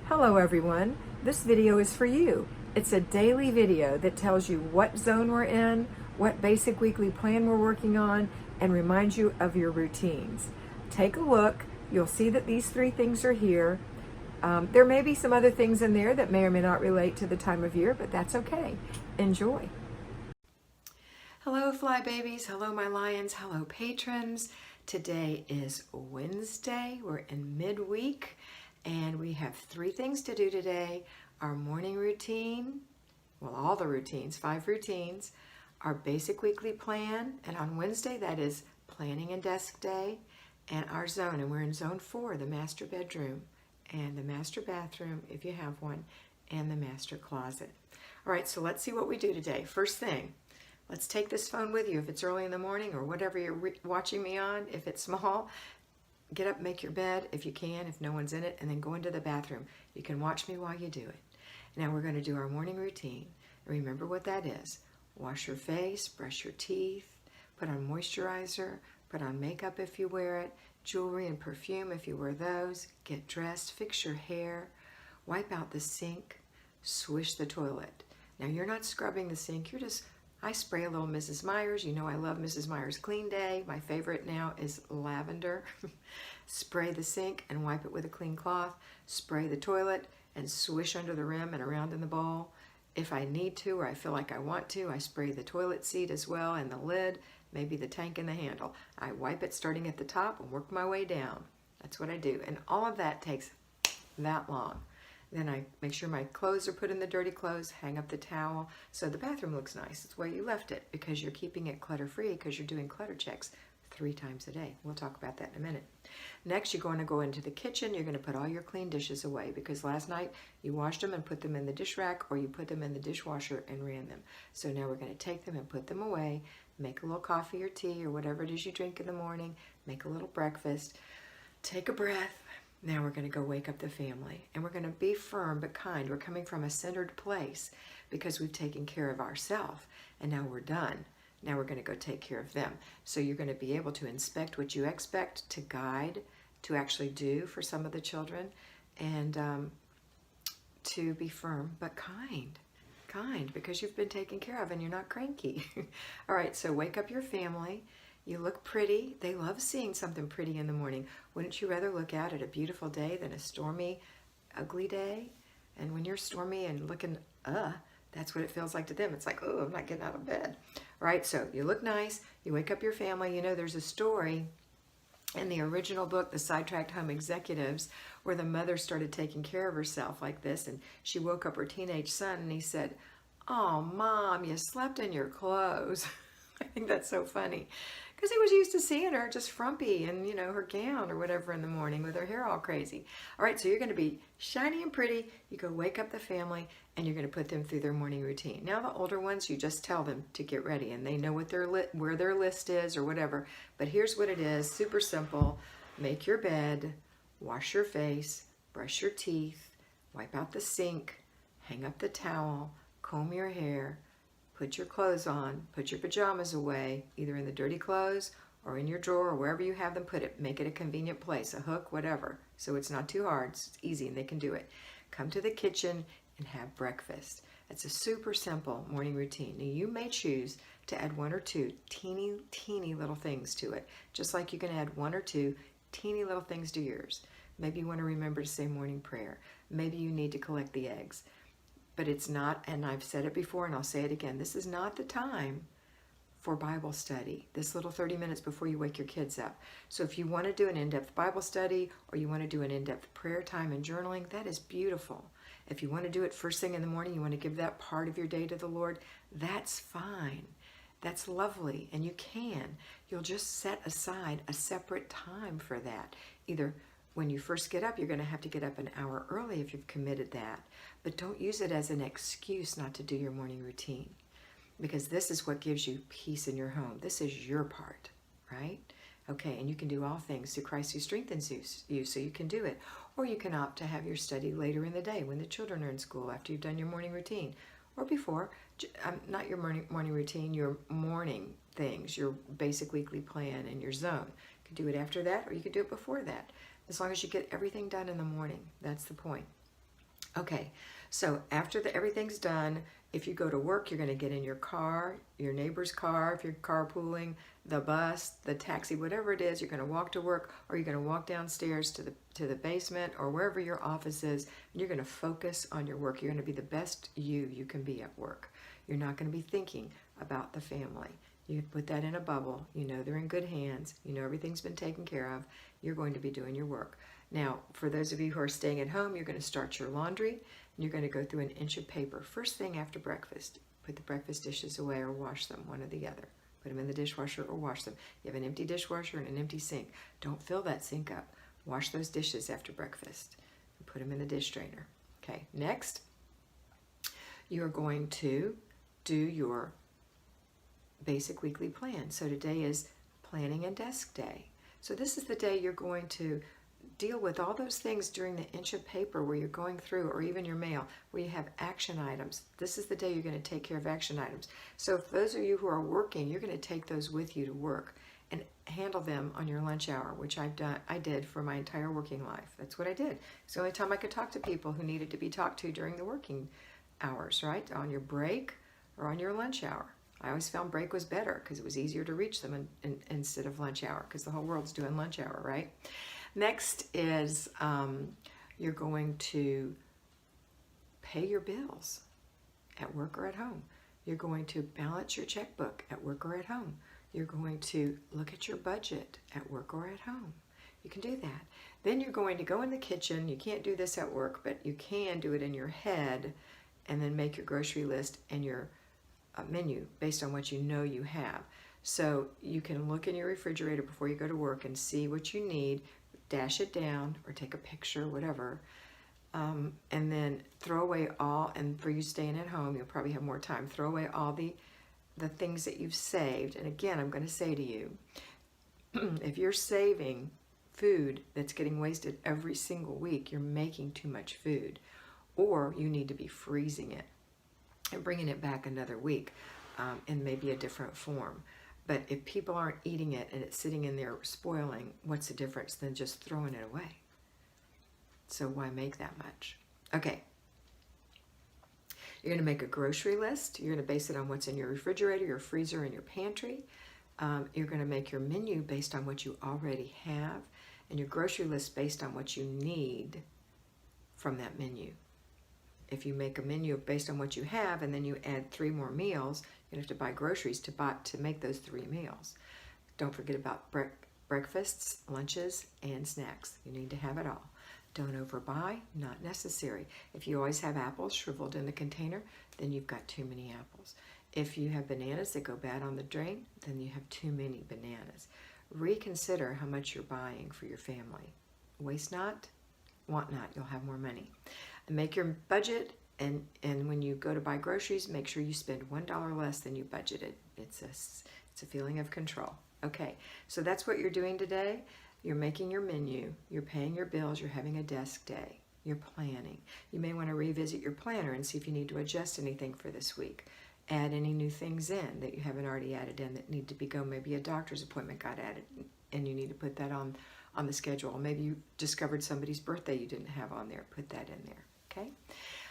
Hello everyone, this video is for you. It's a daily video that tells you what zone we're in, what basic weekly plan we're working on, and reminds you of your routines. Take a look, you'll see that these three things are here. There may be some other things in there that may or may not relate to the time of year, but that's okay. Enjoy. Hello Fly Babies, hello my lions, hello patrons. Today is Wednesday, we're in midweek. And we have three things to do today. Our morning routine, well, all the routines, 5 routines, our basic weekly plan, and on Wednesday, that is planning and desk day, and our zone, and we're in zone 4, the master bedroom, and the master bathroom, if you have one, and the master closet. All right, so let's see what we do today. First thing, let's take this phone with you if it's early in the morning or whatever you're watching me on, if it's small. Get up, make your bed if you can, if no one's in it, and then go into the bathroom. You can watch me while you do it. Now we're going to do our morning routine. Remember what that is. Wash your face, brush your teeth, put on moisturizer, put on makeup if you wear it, jewelry and perfume if you wear those, get dressed, fix your hair, wipe out the sink, swish the toilet. Now you're not scrubbing the sink, I spray a little Mrs. Meyer's. You know I love Mrs. Meyer's Clean Day. My favorite now is lavender. Spray the sink and wipe it with a clean cloth. Spray the toilet and swish under the rim and around in the bowl. If I need to or I feel like I want to, I spray the toilet seat as well and the lid, maybe the tank and the handle. I wipe it starting at the top and work my way down. That's what I do. And all of that takes that long. Then I make sure my clothes are put in the dirty clothes, hang up the towel, so the bathroom looks nice. It's where you left it because you're keeping it clutter-free because you're doing clutter checks 3 times a day. We'll talk about that in a minute. Next, you're going to go into the kitchen. You're going to put all your clean dishes away because last night you washed them and put them in the dish rack or you put them in the dishwasher and ran them. So now we're going to take them and put them away, make a little coffee or tea or whatever it is you drink in the morning, make a little breakfast, take a breath. Now we're going to go wake up the family, and we're going to be firm but kind. We're coming from a centered place because we've taken care of ourselves, and now we're done. Now we're going to go take care of them. So you're going to be able to inspect what you expect, to guide, to actually do for some of the children, and to be firm but kind. Kind, because you've been taken care of and you're not cranky. All right, so wake up your family. You look pretty. They love seeing something pretty in the morning. Wouldn't you rather look out at a beautiful day than a stormy, ugly day? And when you're stormy and looking, that's what it feels like to them. It's like, oh, I'm not getting out of bed. All right, so you look nice. You wake up your family. You know, there's a story in the original book, The Sidetracked Home Executives, where the mother started taking care of herself like this, and she woke up her teenage son, and he said, "Oh, Mom, you slept in your clothes." I think that's so funny because he was used to seeing her just frumpy and, you know, her gown or whatever in the morning with her hair all crazy. All right, so you're going to be shiny and pretty. You go wake up the family and you're going to put them through their morning routine. Now the older ones, you just tell them to get ready and they know what where their list is or whatever. But here's what it is, super simple. Make your bed, wash your face, brush your teeth, wipe out the sink, hang up the towel, comb your hair, put your clothes on, put your pajamas away, either in the dirty clothes or in your drawer or wherever you have them put it. Make it a convenient place, a hook, whatever. So it's not too hard, it's easy and they can do it. Come to the kitchen and have breakfast. It's a super simple morning routine. Now you may choose to add 1 or 2 teeny little things to it, just like you can add 1 or 2 teeny little things to yours. Maybe you want to remember to say morning prayer. Maybe you need to collect the eggs. But it's not, and I've said it before and I'll say it again, this is not the time for Bible study, this little 30 minutes before you wake your kids up. So if you want to do an in-depth Bible study or you want to do an in-depth prayer time and journaling, that is beautiful. If you want to do it first thing in the morning, you want to give that part of your day to the Lord, that's fine. That's lovely, and you can. You'll just set aside a separate time for that. Either when you first get up, you're going to have to get up an hour early if you've committed that. But don't use it as an excuse not to do your morning routine, because this is what gives you peace in your home. This is your part, right? Okay, and you can do all things through Christ who strengthens you, so you can do it. Or you can opt to have your study later in the day when the children are in school after you've done your morning routine. Or before, not your morning routine, your morning things, your basic weekly plan and your zone. You can do it after that or you can do it before that. As long as you get everything done in the morning, that's the point. Okay, so after everything's done, if you go to work, you're going to get in your car, your neighbor's car, if you're carpooling, the bus, the taxi, whatever it is, you're going to walk to work, or you're going to walk downstairs to the basement or wherever your office is, and you're going to focus on your work. You're going to be the best you can be at work. You're not going to be thinking about the family. You put that in a bubble. You know they're in good hands. You know everything's been taken care of. You're going to be doing your work. Now, for those of you who are staying at home, you're going to start your laundry, and you're going to go through an inch of paper. First thing after breakfast, put the breakfast dishes away or wash them, one or the other. Put them in the dishwasher or wash them. You have an empty dishwasher and an empty sink. Don't fill that sink up. Wash those dishes after breakfast and put them in the dish drainer. Okay, next, you're going to do your basic weekly plan. So today is planning and desk day. So this is the day you're going to deal with all those things during the inch of paper where you're going through, or even your mail, where you have action items. This is the day you're going to take care of action items. So if those of you who are working, you're going to take those with you to work and handle them on your lunch hour, which I did for my entire working life. That's what I did. It's the only time I could talk to people who needed to be talked to during the working hours, right? On your break or on your lunch hour. I always found break was better because it was easier to reach them instead of lunch hour, because the whole world's doing lunch hour, right? Next is you're going to pay your bills at work or at home. You're going to balance your checkbook at work or at home. You're going to look at your budget at work or at home. You can do that. Then you're going to go in the kitchen. You can't do this at work, but you can do it in your head, and then make your grocery list and your menu based on what you know you have. So you can look in your refrigerator before you go to work and see what you need, dash it down or take a picture, whatever, and then throw away all, and for you staying at home, you'll probably have more time, throw away all the things that you've saved. And again, I'm going to say to you, if you're saving food that's getting wasted every single week, you're making too much food, or you need to be freezing it and bringing it back another week in maybe a different form. But if people aren't eating it and it's sitting in there spoiling, what's the difference than just throwing it away? So why make that much? Okay. You're going to make a grocery list. You're going to base it on what's in your refrigerator, your freezer, and your pantry. You're going to make your menu based on what you already have, and your grocery list based on what you need from that menu. If you make a menu based on what you have and then you add 3 more meals, you have to buy groceries to make those 3 meals. Don't forget about breakfasts, lunches, and snacks. You need to have it all. Don't overbuy, not necessary. If you always have apples shriveled in the container, then you've got too many apples. If you have bananas that go bad on the drain, then you have too many bananas. Reconsider how much you're buying for your family. Waste not, want not, you'll have more money. Make your budget, and when you go to buy groceries, make sure you spend $1 less than you budgeted. It's a feeling of control. Okay, so that's what you're doing today. You're making your menu, you're paying your bills, you're having a desk day, you're planning. You may want to revisit your planner and see if you need to adjust anything for this week. Add any new things in that you haven't already added in that need to be go. Maybe a doctor's appointment got added and you need to put that on the schedule. Maybe you discovered somebody's birthday you didn't have on there. Put that in there. Okay.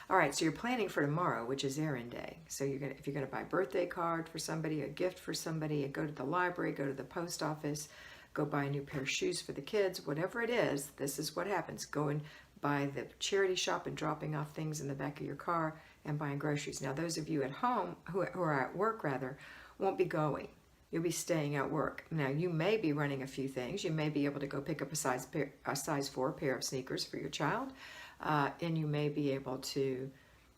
All right. So you're planning for tomorrow, which is errand day. So if you're going to buy a birthday card for somebody, a gift for somebody, go to the library, go to the post office, go buy a new pair of shoes for the kids, whatever it is, this is what happens. Going by the charity shop and dropping off things in the back of your car and buying groceries. Now, those of you at home, who are at work rather, won't be going. You'll be staying at work. Now, you may be running a few things. You may be able to go pick up a size 4 pair of sneakers for your child. And you may be able to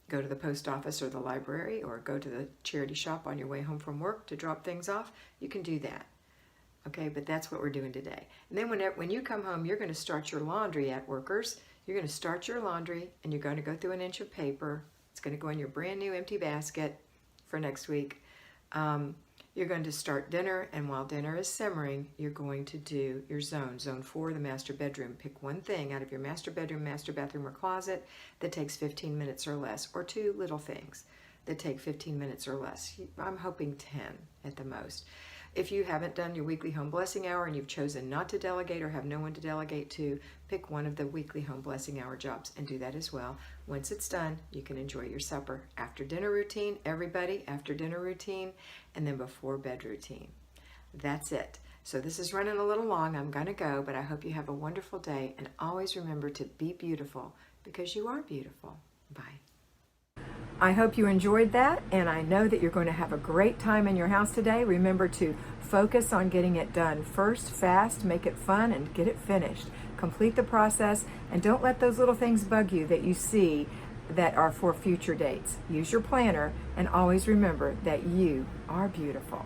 go to the post office or the library or go to the charity shop on your way home from work to drop things off. You can do that. Okay, but that's what we're doing today. And then when you come home, you're going to start your laundry at workers. You're going to start your laundry and you're going to go through an inch of paper. It's going to go in your brand new empty basket for next week. You're going to start dinner, and while dinner is simmering, you're going to do your zone 4, the master bedroom. Pick one thing out of your master bedroom, master bathroom, or closet that takes 15 minutes or less, or 2 little things that take 15 minutes or less. I'm hoping 10 at the most. If you haven't done your weekly home blessing hour and you've chosen not to delegate or have no one to delegate to, pick one of the weekly home blessing hour jobs and do that as well. Once it's done, you can enjoy your supper. After dinner routine, everybody, after dinner routine, and then before bed routine. That's it. So this is running a little long. I'm going to go, but I hope you have a wonderful day, and always remember to be beautiful because you are beautiful. Bye. I hope you enjoyed that, and I know that you're going to have a great time in your house today. Remember to focus on getting it done first, fast, make it fun, and get it finished. Complete the process, and don't let those little things bug you that you see that are for future dates. Use your planner, and always remember that you are beautiful.